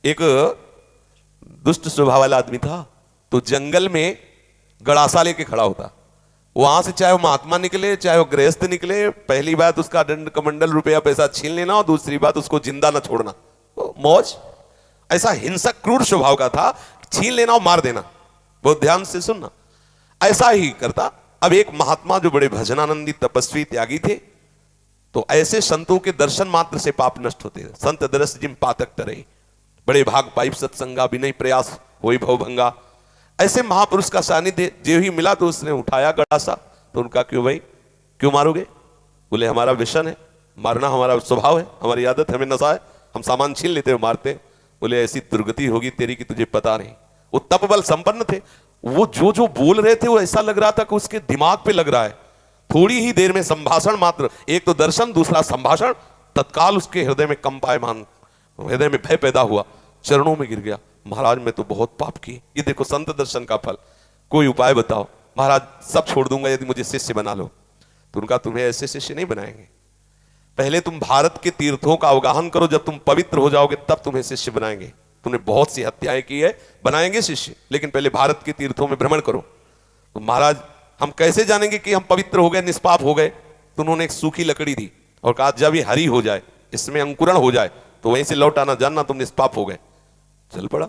एक दुष्ट स्वभाव वाला आदमी था, तो जंगल में गड़ासा लेके खड़ा होता। वहां से चाहे वो महात्मा निकले चाहे वो गृहस्थ निकले, पहली बात उसका दंड कमंडल रुपया पैसा छीन लेना और दूसरी बात उसको जिंदा ना छोड़ना। मौज। ऐसा हिंसक क्रूर स्वभाव का था, छीन लेना और मार देना। बहुत ध्यान से सुनना, ऐसा ही करता। अब एक महात्मा जो बड़े भजनानंदी तपस्वी त्यागी थे, तो ऐसे संतों के दर्शन मात्र से पाप नष्ट होते हैं। संत दरस जिम पातक तरई, बड़े भाग पाइप सत्संगा विनय प्रयास होई भव भंगा। ऐसे महापुरुष का सानिध्य जो ही मिला तो उसने उठाया गड़ासा। तो उनका क्यों भाई, क्यों मारोगे? बोले हमारा विशन है, मारना हमारा स्वभाव है, हमारी आदत है, हमें नशा है, हम सामान छीन लेते हैं मारते हैं। बोले ऐसी दुर्गति होगी तेरी कि तुझे पता नहीं। वो तप बल संपन्न थे, वो जो जो बोल रहे थे वो ऐसा लग रहा था कि उसके दिमाग पे लग रहा है। थोड़ी ही देर में संभाषण मात्र, एक तो दर्शन दूसरा संभाषण, तत्काल उसके हृदय में कंपायमान, हृदय में भय पैदा हुआ, चरणों में गिर गया। महाराज मैं तो बहुत पाप की, ये देखो संत दर्शन का फल, कोई उपाय बताओ। महाराज सब छोड़ दूंगा यदि मुझे शिष्य बना लो। तो उनका तुम्हें ऐसे शिष्य नहीं बनाएंगे, पहले तुम भारत के तीर्थों का अवगाहन करो, जब तुम पवित्र हो जाओगे तब तुम्हें शिष्य बनाएंगे। तुमने बहुत सी हत्याएं की है, बनाएंगे शिष्य, लेकिन पहले भारत के तीर्थों में भ्रमण करो। तो महाराज हम कैसे जानेंगे कि हम पवित्र हो गए, निष्पाप हो गए? तो उन्होंने एक सूखी लकड़ी दी और कहा जब ये हरी हो जाए, इसमें अंकुरण हो जाए, तो वहीं से लौट आना, जानना तुम निष्पाप हो गए। चल पड़ा।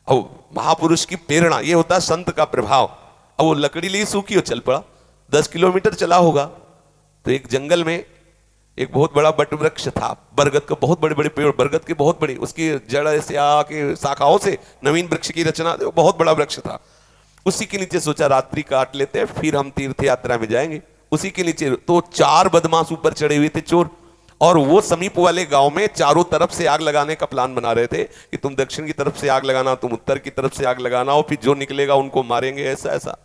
अब महापुरुष की प्रेरणा, ये होता है संत का प्रभाव। अब वो लकड़ी ली सूखी और चल पड़ा। 10 किलोमीटर चला होगा तो एक जंगल में एक बहुत बड़ा बट वृक्ष था, बरगद का, बहुत बड़े बड़े पेड़, बरगद के बहुत बड़ी, उसकी जड़ से आके शाखाओं से नवीन वृक्ष की रचना, बहुत बड़ा वृक्ष था। उसी के नीचे सोचा रात्रि काट लेते हैं, फिर हम तीर्थ यात्रा में जाएंगे। उसी के नीचे तो 4 बदमाश ऊपर चढ़े हुए थे, चोर, और वो समीप वाले गांव में चारों तरफ से आग लगाने का प्लान बना रहे थे कि तुम दक्षिण की तरफ से आग लगाना, तुम उत्तर की तरफ से आग लगाना, और फिर जो निकलेगा उनको मारेंगे, ऐसा ऐसा।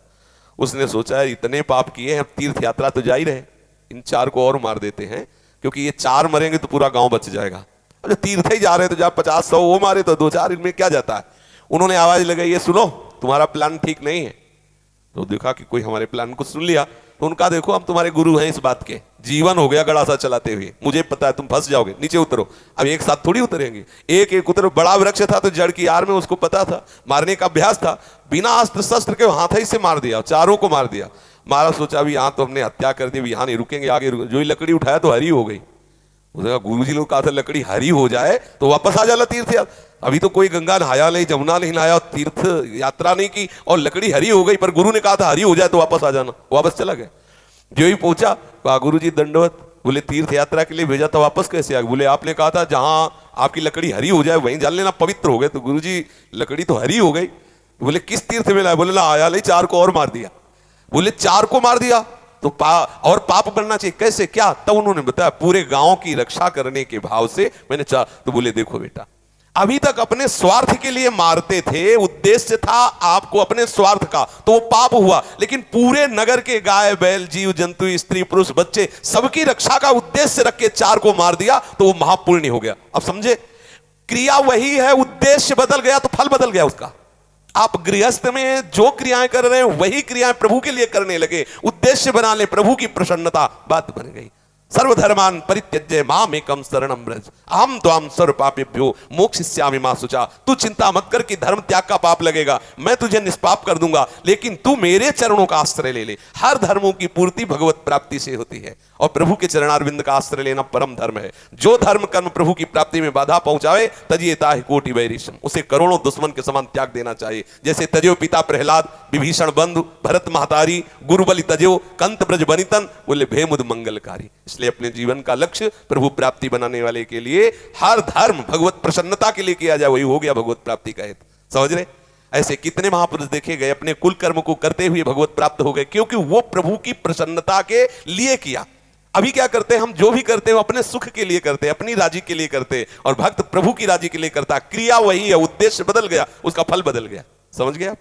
उसने सोचा इतने पाप किए हैं, अब तीर्थ यात्रा तो जा ही रहे, इन 4 को और मार देते हैं, क्योंकि ये 4 मरेंगे तो पूरा गांव बच जाएगा। अब तीर्थ ही जा रहे हैं तो जब 50-100 वो मारे तो 2-4, इनमें क्या जाता है। उन्होंने आवाज लगाई, ये सुनो तुम्हारा प्लान ठीक नहीं है। तो देखा कि कोई हमारे प्लान को सुन लिया, तो उनका देखो हम तुम्हारे गुरु हैं इस बात के, जीवन हो गया गड़ासा चलाते हुए, मुझे पता है तुम फंस जाओगे, नीचे उतरो। अब एक साथ थोड़ी उतरेंगे, एक एक उतरो। बड़ा वृक्ष था तो जड़ की आड़ में, उसको पता था, मारने का अभ्यास था, बिना अस्त्र शस्त्र के हाथ ही से मार दिया, 4 को मार दिया। महाराज सोचा अभी यहाँ तो हमने हत्या कर दी, यहाँ नहीं रुकेंगे, आगे जो ही लकड़ी उठाया तो हरी हो गई। गुरु जी लोग कहा था लकड़ी हरी हो जाए तो वापस आ जाला तीर्थ यात्रा। अभी तो कोई गंगा नहाया नहीं, जमुना नहीं नहाया, तीर्थ यात्रा नहीं की, और लकड़ी हरी हो गई, पर गुरु ने कहा था हरी हो जाए तो वापस आ जाना। वापस चला गया। जो ही पहुंचा कहा गुरु जी दंडवत। बोले तीर्थ यात्रा के लिए भेजा था, वापस कैसे आ गए? बोले आपने कहा था जहां आपकी लकड़ी हरी हो जाए वहीं जान लेना, पवित्र हो गए। तो गुरु जी लकड़ी तो हरी हो गई। बोले किस तीर्थ में लाए? बोले आया नहीं, 4 को और मार दिया। बोले 4 को मार दिया तो और पाप बनना चाहिए, कैसे क्या? तब उन्होंने बताया पूरे गांव की रक्षा करने के भाव से मैंने 4। तो बोले देखो बेटा, अभी तक अपने स्वार्थ के लिए मारते थे, उद्देश्य था आपको अपने स्वार्थ का, तो वो पाप हुआ। लेकिन पूरे नगर के गाय बैल जीव जंतु स्त्री पुरुष बच्चे सबकी रक्षा का उद्देश्य रख के 4 को मार दिया, तो वो महापुण्य हो गया। अब समझे, क्रिया वही है, उद्देश्य बदल गया तो फल बदल गया उसका। आप गृहस्थ में जो क्रियाएं कर रहे हैं वही क्रियाएं प्रभु के लिए करने लगे, उद्देश्य बना ले प्रभु की प्रसन्नता, बात बन गई। सर्वधर्मान परित्यज्य माम एकम शरणम व्रज अहम त्वाम सर्व पापेभ्यो मोक्षयिष्यामि मा शुचा। तू चिंता मत कर कि धर्म त्याग का पाप लगेगा, मैं तुझे निष्पाप कर दूंगा, लेकिन तू मेरे चरणों का आश्रय ले ले। हर धर्मों की पूर्ति भगवत प्राप्ति से होती है, और प्रभु के चरणारविंद का आश्रय लेना परम धर्म है। जो धर्म कर्म प्रभु की प्राप्ति में बाधा पहुंचावे तजिएता ही कोटि वैरिशम, उसे करोड़ों दुश्मन के समान त्याग देना चाहिए। जैसे तजो पिता प्रहलाद, विभीषण बंधु, भरत महतारी, गुरुबलि तजो, कंत ब्रज बनितन, बोले भेमुद मंगलकारी। इसलिए अपने जीवन का लक्ष्य प्रभु प्राप्ति बनाने वाले के लिए हर धर्म भगवत प्रसन्नता के लिए किया जाए, वही हो गया भगवत प्राप्ति का हेतु। समझ रहे? ऐसे कितने महापुरुष देखे गए अपने कुल कर्म को करते हुए भगवत प्राप्त हो गए, क्योंकि वो प्रभु की प्रसन्नता के लिए किया। अभी क्या करते हैं हम, जो भी करते हैं अपने सुख के लिए करते हैं, अपनी राजी के लिए करते हैं, और भक्त प्रभु की राजी के लिए करता। क्रिया वही है, उद्देश्य बदल गया, उसका फल बदल गया। समझ गया?